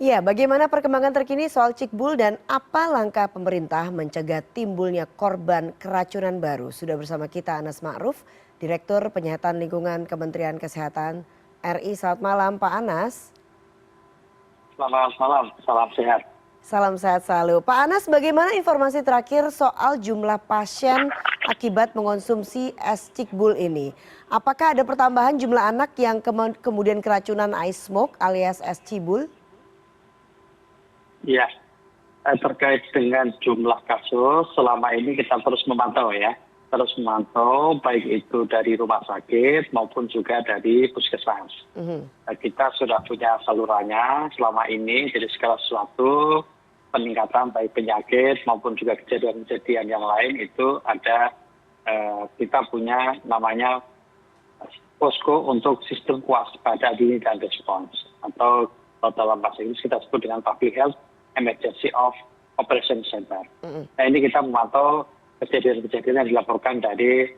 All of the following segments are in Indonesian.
Ya, bagaimana perkembangan terkini soal Cikbul dan apa langkah pemerintah mencegah timbulnya korban keracunan baru? Sudah bersama kita Anas Ma'ruf, Direktur Penyihatan Lingkungan Kementerian Kesehatan RI. Selamat malam Pak Anas. Selamat malam, salam sehat. Salam sehat selalu. Pak Anas, bagaimana informasi terakhir soal jumlah pasien akibat mengonsumsi es Cikbul ini? Apakah ada pertambahan jumlah anak yang kemudian keracunan ice smoke alias es Cibul? Ya, terkait dengan jumlah kasus, selama ini kita terus memantau ya. Terus memantau baik itu dari rumah sakit maupun juga dari puskesmas. Kita sudah punya salurannya selama ini, jadi segala sesuatu peningkatan baik penyakit maupun juga kejadian-kejadian yang lain itu ada, kita punya namanya posko untuk sistem waspada dini dan respons, atau kalau dalam bahasa Inggris kita sebut dengan Public Health Emergency of Operation Center. Nah, ini kita memantau kejadian-kejadian yang dilaporkan dari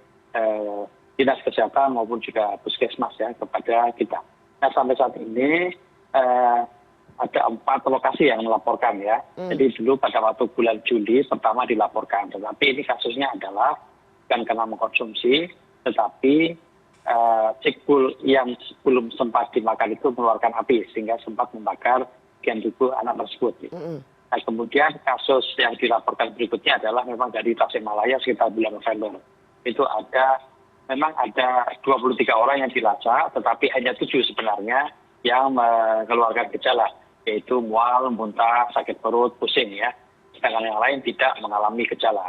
dinas kesehatan maupun juga puskesmas ya kepada kita. Nah, sampai saat ini ada 4 lokasi yang melaporkan ya. Jadi dulu pada waktu bulan Juli pertama dilaporkan, tetapi ini kasusnya adalah bukan karena mengkonsumsi, tetapi Cikbul yang belum sempat dimakan itu mengeluarkan api sehingga sempat membakar bagian tubuh anak tersebut. Nah, kemudian kasus yang dilaporkan berikutnya adalah memang dari Tasikmalaya sekitar bulan November. Itu memang ada 23 orang yang dilacak, tetapi hanya 7 sebenarnya yang mengeluarkan gejala, yaitu mual, muntah, sakit perut, pusing ya. Sedangkan yang lain tidak mengalami gejala.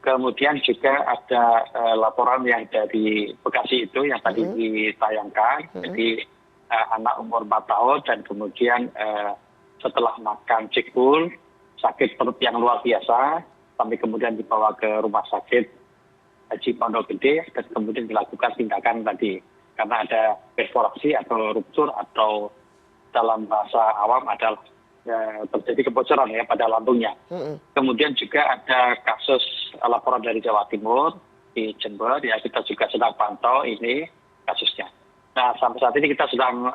Kemudian juga ada laporan yang dari Bekasi itu yang tadi ditayangkan, jadi anak umur 4 tahun dan kemudian setelah makan Cikbul, sakit perut yang luar biasa, sampai kemudian dibawa ke rumah sakit Haji Pondok Gede dan kemudian dilakukan tindakan tadi. Karena ada perforasi atau ruptur atau dalam bahasa awam adalah terjadi kebocoran ya pada lambungnya. Kemudian juga ada kasus laporan dari Jawa Timur, di Jember, ya kita juga sedang pantau ini kasusnya. Nah, sampai saat ini kita sedang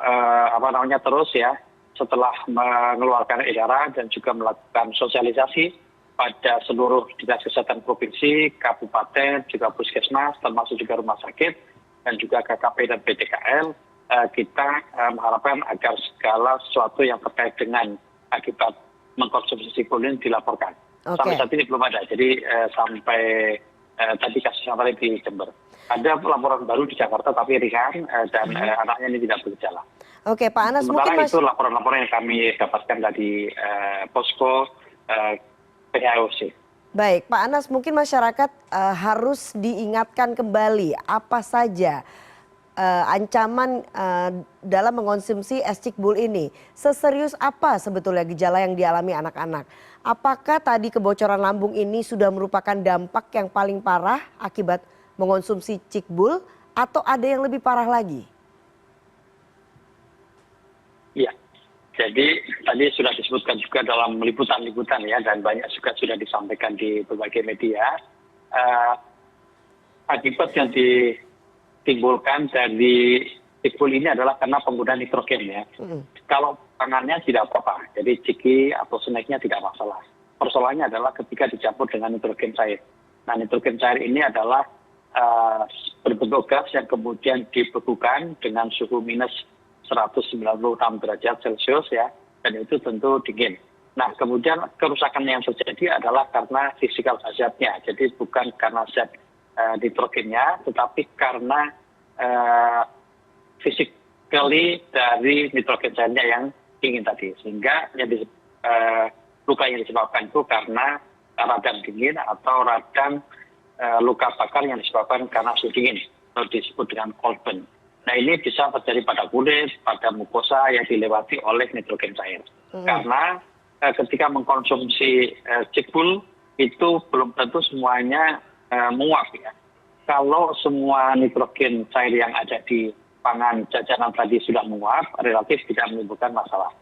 terus ya, setelah mengeluarkan edaran dan juga melakukan sosialisasi pada seluruh dinas kesehatan provinsi, kabupaten, juga puskesmas, termasuk juga rumah sakit, dan juga KKP dan PTKL, kita mengharapkan agar segala sesuatu yang terkait dengan akibat mengkonsumsi Cikbul ini dilaporkan. Sampai saat ini belum ada, jadi sampai tadi kasus yang tadi di Jember. Ada laporan baru di Jakarta tapi ringan dan anaknya ini tidak bergejala. Oke, Pak Anas, sementara mungkin itu laporan-laporan yang kami dapatkan dari posko PHOC. Baik, Pak Anas, mungkin masyarakat harus diingatkan kembali apa saja ancaman dalam mengonsumsi es Cikbul ini. Seserius apa sebetulnya gejala yang dialami anak-anak? Apakah tadi kebocoran lambung ini sudah merupakan dampak yang paling parah akibat mengonsumsi Cikbul atau ada yang lebih parah lagi? Iya, jadi tadi sudah disebutkan juga dalam liputan-liputan ya, dan banyak juga sudah disampaikan di berbagai media. Akibat yang ditimbulkan dari Cikbul ini adalah karena penggunaan nitrogen ya. Kalau pangannya tidak apa-apa, jadi ciki atau snacknya tidak masalah. Persoalannya adalah ketika dicampur dengan nitrogen cair. Nah, nitrogen cair ini adalah berbentuk gas yang kemudian dibekukan dengan suhu minus 196 derajat Celcius ya, dan itu tentu dingin. Nah, kemudian kerusakan yang terjadi adalah karena fisikal zatnya, jadi bukan karena zat nitrogennya, tetapi karena physically dari nitrogen cairnya yang dingin tadi, sehingga luka yang disebabkan itu karena radang dingin atau radang luka bakar yang disebabkan karena suhu dingin, atau disebut dengan cold burn. Nah, ini bisa terjadi pada kulit, pada mukosa yang dilewati oleh nitrogen cair. Karena ketika mengkonsumsi Cikbul itu belum tentu semuanya menguap ya. Kalau semua nitrogen cair yang ada di pangan jajanan tadi sudah menguap, relatif tidak menimbulkan masalah,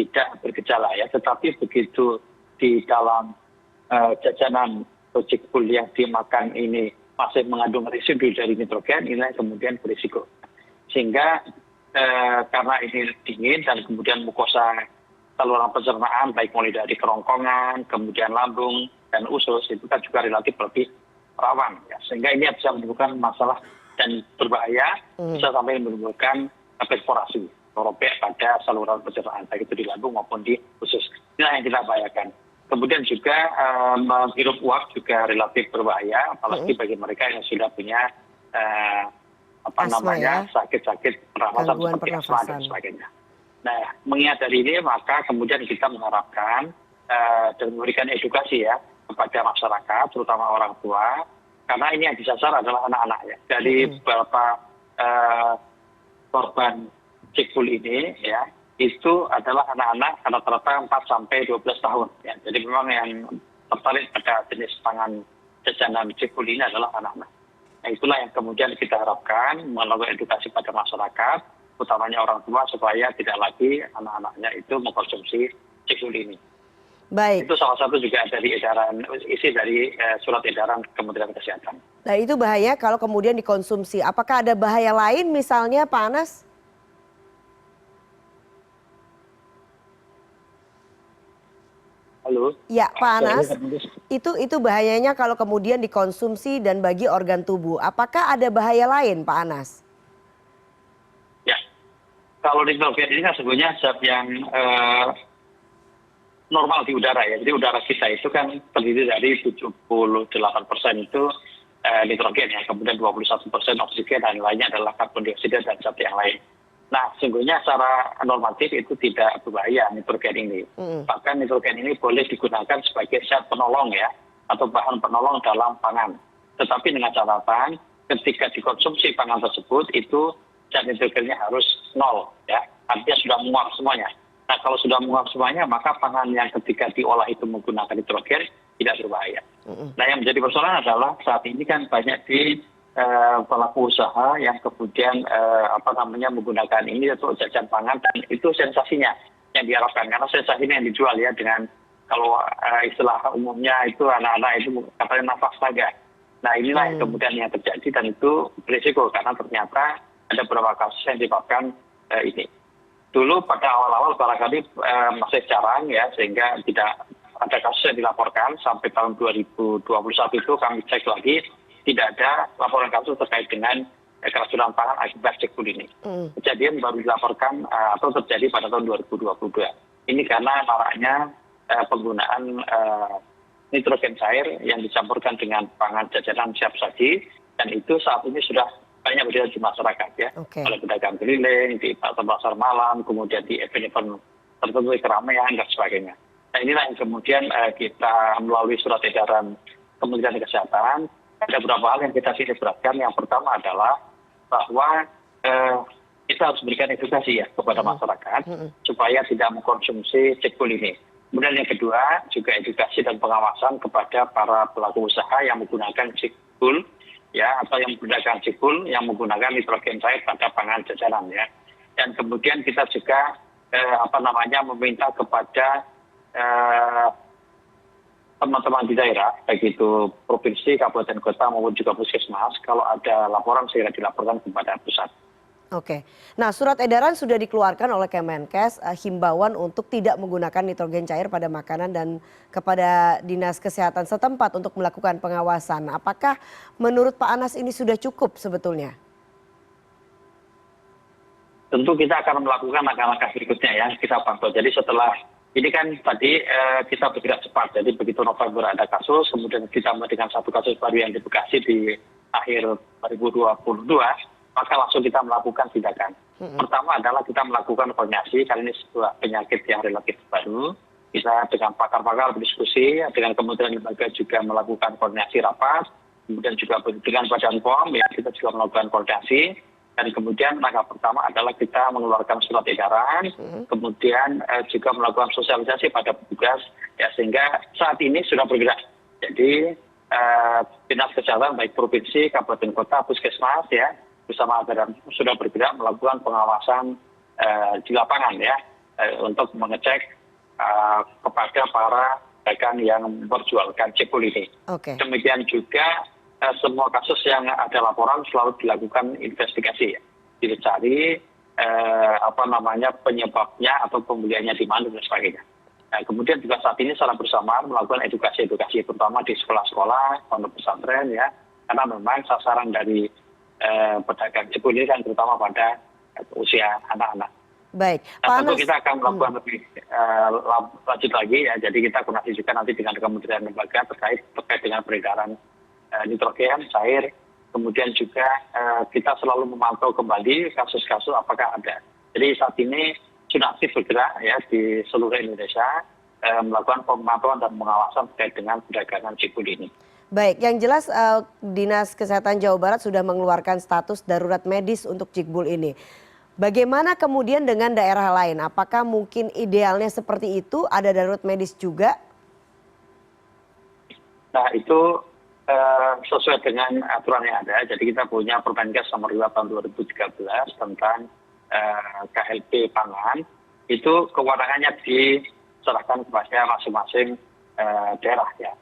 tidak bergejala ya. Tetapi begitu di dalam jajanan Cikbul yang dimakan ini masih mengandung residu dari nitrogen, ini kemudian berisiko. Sehingga karena ini dingin dan kemudian mukosa saluran pencernaan baik mulai dari kerongkongan, kemudian lambung dan usus itu kan juga relatif lebih rawan ya. Sehingga ini bisa menimbulkan masalah dan berbahaya, bisa sampai menimbulkan perforasi robek pada saluran pencernaan baik itu di lambung maupun di usus. Inilah yang kita bahayakan. Kemudian juga menghirup uap juga relatif berbahaya, apalagi bagi mereka yang sudah punya Asma ya, sakit-sakit pernafasan gangguan seperti asma dan pernafasan. sebagainya. Nah, mengingat dari ini maka kemudian kita mengharapkan dan memberikan edukasi ya kepada masyarakat, terutama orang tua, karena ini yang disasar adalah anak-anak ya. Dari beberapa korban cikbul ini ya, itu adalah anak-anak rata-rata 4 sampai 12 tahun ya. Jadi memang yang tertarik pada jenis pangan jajanan cikbul ini adalah anak-anak. Nah, itulah yang kemudian kita harapkan melalui edukasi pada masyarakat, utamanya orang tua, supaya tidak lagi anak-anaknya itu mengkonsumsi cikbul ini. Baik. Itu salah satu juga dari isi dari surat edaran Kementerian Kesehatan. Nah itu bahaya kalau kemudian dikonsumsi. Apakah ada bahaya lain misalnya Pak Anas? Halo. Ya Pak Anas, itu bahayanya kalau kemudian dikonsumsi dan bagi organ tubuh. Apakah ada bahaya lain Pak Anas? Ya, kalau nitrogen ini kan sebenarnya zat yang normal di udara ya. Jadi udara kita itu kan terdiri dari 78% itu nitrogen ya, kemudian 21% oksigen dan lainnya adalah karbon dioksida dan zat yang lain. Nah, sesungguhnya secara normatif itu tidak berbahaya nitrogen ini. Bahkan nitrogen ini boleh digunakan sebagai zat penolong ya, atau bahan penolong dalam pangan. Tetapi dengan catatan ketika dikonsumsi pangan tersebut itu zat nitrogennya harus nol ya, artinya sudah menguap semuanya. Nah, kalau sudah menguap semuanya maka pangan yang ketika diolah itu menggunakan nitrogen tidak berbahaya. Nah, yang menjadi persoalan adalah saat ini kan banyak di pelaku usaha yang kemudian menggunakan ini untuk jajan pangan, dan itu sensasinya yang diharapkan, karena sensasinya yang dijual ya dengan kalau istilah umumnya itu anak-anak itu katanya nafas naga. Nah, inilah yang kemudian yang terjadi dan itu berisiko karena ternyata ada beberapa kasus yang disebabkan ini. Dulu pada awal-awal barangkali masih jarang ya, sehingga tidak ada kasus yang dilaporkan. Sampai tahun 2021 itu kami cek lagi, tidak ada laporan kasus terkait dengan keracunan pangan akibat cikbul ini. Kejadian baru dilaporkan atau terjadi pada tahun 2022. Ini karena maraknya penggunaan nitrogen cair yang dicampurkan dengan pangan jajanan siap saji, dan itu saat ini sudah banyak beredar di masyarakat ya, oleh pedagang keliling, di pasar malam, kemudian di event-event tertentu, keramaian dan sebagainya. Nah, inilah yang kemudian kita melalui surat edaran Kementerian Kesehatan ada beberapa hal yang kita sini beratkan. Yang pertama adalah bahwa kita harus berikan edukasi ya kepada masyarakat supaya tidak mengkonsumsi cikbul ini. Kemudian yang kedua juga edukasi dan pengawasan kepada para pelaku usaha yang menggunakan cikbul ya, atau yang menggunakan cikbul yang menggunakan nitrogen cair pada pangan jajanan ya. Dan kemudian kita juga meminta kepada teman-teman di daerah, baik itu provinsi, kabupaten, kota maupun juga puskesmas, kalau ada laporan segera dilaporkan kepada pusat. Oke. Nah, surat edaran sudah dikeluarkan oleh Kemenkes, himbauan untuk tidak menggunakan nitrogen cair pada makanan dan kepada Dinas Kesehatan setempat untuk melakukan pengawasan. Apakah menurut Pak Anas ini sudah cukup sebetulnya? Tentu kita akan melakukan langkah-langkah berikutnya ya, kita pantau. Jadi setelah ini kan tadi kita bergerak cepat, jadi begitu November ada kasus, kemudian ditambah dengan satu kasus baru yang di Bekasi di akhir 2022, maka langsung kita melakukan tindakan. Pertama adalah kita melakukan koordinasi, karena ini sebuah penyakit yang relatif baru. Kita dengan pakar-pakar berdiskusi, dengan kementerian lembaga juga melakukan koordinasi rapat, kemudian juga dengan Badan POM, ya kita juga melakukan koordinasi. Dan kemudian langkah pertama adalah kita mengeluarkan surat edaran, kemudian juga melakukan sosialisasi pada petugas, ya sehingga saat ini sudah bergerak. Jadi Dinas Kesehatan baik provinsi, kabupaten, kota, puskesmas ya bersama Badan sudah bergerak melakukan pengawasan di lapangan ya untuk mengecek kepada para pedagang yang memperjualkan cikbul ini. Demikian juga semua kasus yang ada laporan selalu dilakukan investigasi ya. Dicari penyebabnya atau pembeliannya di mana dan sebagainya. Nah, kemudian juga saat ini secara bersamaan melakukan edukasi terutama di sekolah-sekolah, pondok pesantren ya, karena memang sasaran dari pedagang cekul ini kan terutama pada usia anak-anak. Baik, Nah, Pak tentu Anas. kita akan melakukan lebih lanjut lagi ya. Jadi kita koordinasi juga nanti dengan kementerian lembaga terkait dengan peredaran nitrogen cair. Kemudian juga kita selalu memantau kembali kasus-kasus apakah ada. Jadi saat ini sudah aktif bergerak ya di seluruh Indonesia melakukan pemantauan dan pengawasan terkait dengan perdagangan cekul ini. Baik, yang jelas Dinas Kesehatan Jawa Barat sudah mengeluarkan status darurat medis untuk Cikbul ini. Bagaimana kemudian dengan daerah lain? Apakah mungkin idealnya seperti itu, ada darurat medis juga? Nah itu sesuai dengan aturan yang ada. Jadi kita punya Permenkes nomor 2 tahun 2013 tentang KLP pangan. Itu kewenangannya diserahkan kepada masing-masing daerah ya.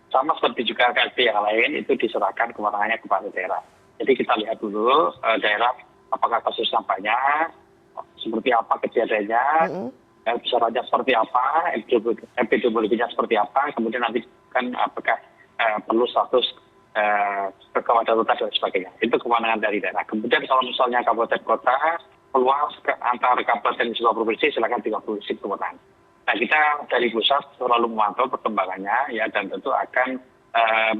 Sama seperti juga KLP yang lain itu diserahkan kewenangannya kepada daerah. Jadi kita lihat dulu daerah apakah kasusnya banyak, seperti apa kejadiannya, besarannya seperti apa, epidemiologinya seperti apa, kemudian nanti kan apakah perlu status kegawat darurat dan sebagainya. Itu kewenangan dari daerah. Kemudian kalau misalnya kabupaten kota peluang antar kabupaten dan juga provinsi silakan 3 provinsi kewenangan. Nah kita dari pusat selalu memantau perkembangannya ya dan tentu akan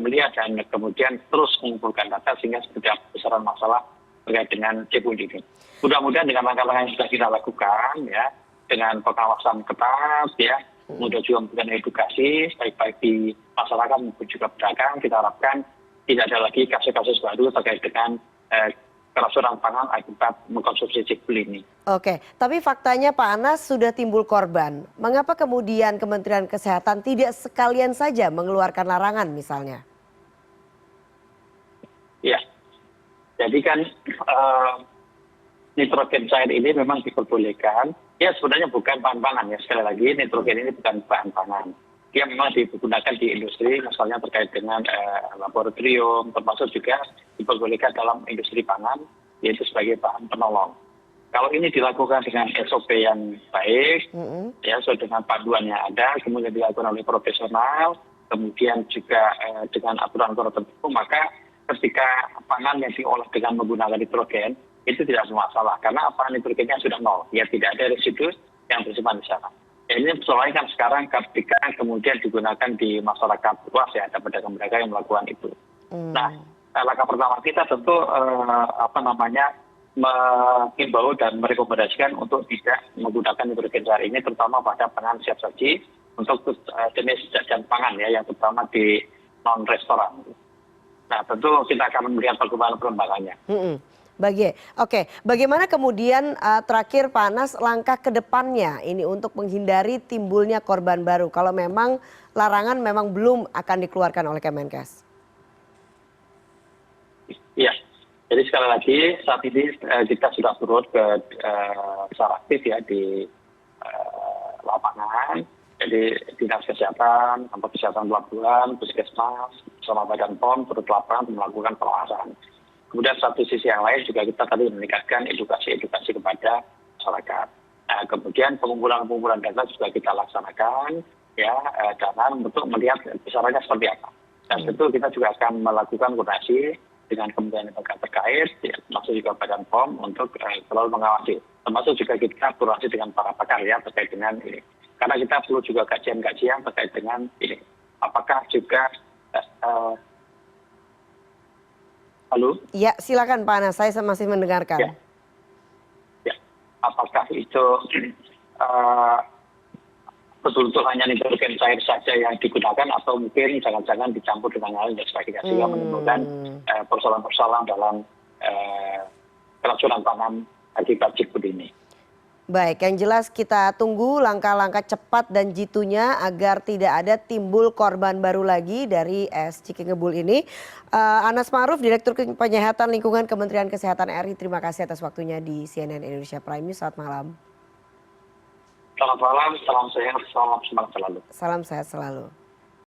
melihat dan kemudian terus mengumpulkan data sehingga seperti apa besaran masalah terkait dengan cekul ini. Mudah-mudahan dengan langkah-langkah yang sudah kita lakukan ya dengan pengawasan ketat ya, kemudian juga memberikan edukasi baik-baik di masyarakat maupun juga pedagang, kita harapkan tidak ada lagi kasus-kasus baru terkait dengan keracunan pangan akibat mengkonsumsi cekul ini. Oke, tapi faktanya Pak Anas sudah timbul korban. Mengapa kemudian Kementerian Kesehatan tidak sekalian saja mengeluarkan larangan misalnya? Ya, jadi kan nitrogen cair ini memang diperbolehkan. Ya sebenarnya bukan bahan pangan ya, sekali lagi nitrogen ini bukan bahan pangan. Dia memang digunakan di industri, misalnya terkait dengan laboratorium, termasuk juga diperbolehkan dalam industri pangan, yaitu sebagai bahan penolong. Kalau ini dilakukan dengan SOP yang baik, ya sesuai dengan panduan yang ada, kemudian dilakukan oleh profesional, kemudian juga dengan aturan-aturan tertentu, maka ketika pangan yang diolah dengan menggunakan nitrogen, itu tidak bermasalah. Karena apa? Nitrogennya sudah nol, ya tidak ada residu yang tersimpan di sana. Ya, ini persoalannya kan sekarang ketika kemudian digunakan di masyarakat luas ya, ada pedagang-pedagang yang melakukan itu. Nah, langkah pertama kita tentu mengimbau dan merekomendasikan untuk tidak menggunakan nitrogen cair ini, terutama pada pangan siap saji untuk jenis jajan pangan ya, yang terutama di non restoran. Nah, tentu kita akan melihat perkembangannya. Oke, bagaimana kemudian terakhir Pak Anas langkah ke depannya ini untuk menghindari timbulnya korban baru kalau memang larangan memang belum akan dikeluarkan oleh Kemenkes? Iya, jadi sekali lagi saat ini kita sudah turun ke secara aktif ya di lapangan. Jadi Dinas Kesehatan, kantor kesehatan pelabuhan, puskesmas, bersama Badan POM turut lapangan melakukan pengawasan. Kemudian satu sisi yang lain juga kita tadi meningkatkan edukasi kepada masyarakat. Nah, kemudian pengumpulan data juga kita laksanakan ya dengan untuk melihat besarannya seperti apa. Dan tentu kita juga akan melakukan koordinasi dengan kementerian lembaga terkait, ya, termasuk juga Badan POM untuk selalu mengawasi. Termasuk juga kita koordinasi dengan para pakar ya terkait dengan ini. Karena kita perlu juga kajian-kajian terkait dengan ini. Apakah juga halo? Ya, silakan Pak Anas, saya masih mendengarkan. Ya. Apakah itu betul-betul hanya nitrogen cair saja yang digunakan atau mungkin jangan-jangan dicampur dengan lain dan sebagainya sehingga menimbulkan persoalan-persoalan dalam keracunan pangan akibat cekul ini. Baik, yang jelas kita tunggu langkah-langkah cepat dan jitunya agar tidak ada timbul korban baru lagi dari es Cikingebul ini. Anas Ma'ruf, Direktur Penyehatan Lingkungan Kementerian Kesehatan RI, terima kasih atas waktunya di CNN Indonesia Prime News. Selamat malam. Selamat malam, salam sehat, salam semangat selalu. Salam sehat selalu.